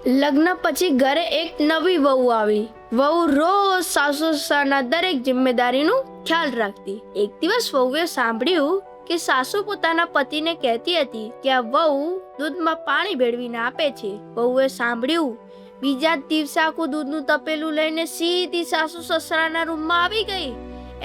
લગ્ન પછી ઘરે એક નવી વહુ આવી. વહુ રોજ સાસુ સસરાના દરેક જિમ્મેદારીનું ખ્યાલ રાખતી. એક દિવસ વહુએ સાંભળ્યું કે સાસુ પોતાના પતિને કહેતી હતી કે આ વહુ દૂધમાં પાણી ભેળવીને આપે છે. વહુએ સાંભળ્યું. બીજા જ દિવસે આખું દૂધનું તપેલું લઈને સીધી સાસુ સસરાના રૂમમાં આવી ગઈ.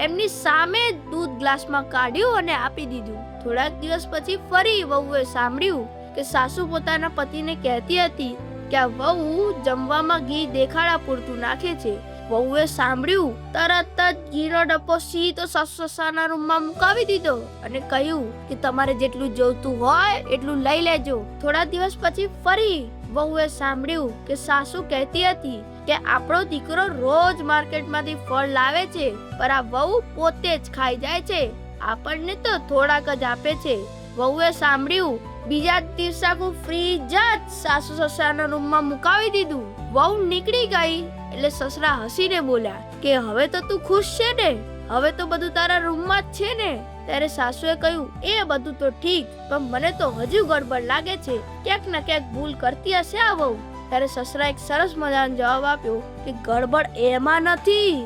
એમની સામે દૂધ ગ્લાસમાં કાઢ્યું અને આપી દીધું. થોડાક દિવસ પછી ફરી વહુએ સાંભળ્યું કે સાસુ પોતાના પતિને કહેતી હતી કે આ વહુ જમવામાં ઘી દેખાડા પૂરતું નાખે છે. વહુએ સાંભળ્યું. તરત જ ઘીનો ડબ્બો સીધો સાસુ સસરાના રૂમમાં મુકાવી દીધો અને કહ્યું કે તમારે જેટલું જોઈતું હોય એટલું લઈ લેજો. થોડા દિવસ પછી ફરી વહુએ સાંભળ્યું કે સાસુ કહેતી હતી કે આપણો દીકરો રોજ માર્કેટમાંથી ફળ લાવે છે, પણ આ વહુ પોતે જ ખાઈ જાય છે. આપણને તો થોડાક જ આપે છે. વહુએ સાંભળ્યું. બીજા જ દિવસે આખું ફ્રીજ જ સાસુ સસરાના રૂમમાં મુકાવી દીધું. વહુ નીકળી ગઈ એટલે સસરા હસીને બોલ્યા કે હવે તો તું ખુશ છે ને, હવે તો બધું તારા રૂમમાં જ છે ને. ત્યારે સાસુએ કહ્યું, એ બધું તો ઠીક, પણ મને તો હજુ ગડબડ લાગે છે. ક્યાંક ને ક્યાંક ભૂલ કરતી હશે આ વહુ. ત્યારે સસરા એક સરસ મજાનો જવાબ આપ્યો કે ગડબડ એમાં નથી,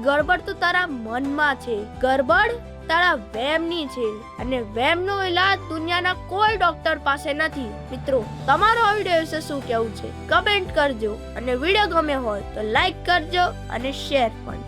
ગડબડ તો તારા મનમાં છે. ગડબડ તારા વહેમની છે અને વહેમનો ઈલાજ દુનિયાના કોઈ ડોક્ટર પાસે નથી. મિત્રો, તમારો આ વિડિયો વિશે શું કહેવું છે કમેન્ટ કરજો અને વિડિયો ગમે હોય તો લાઈક કરજો અને શેર પણ.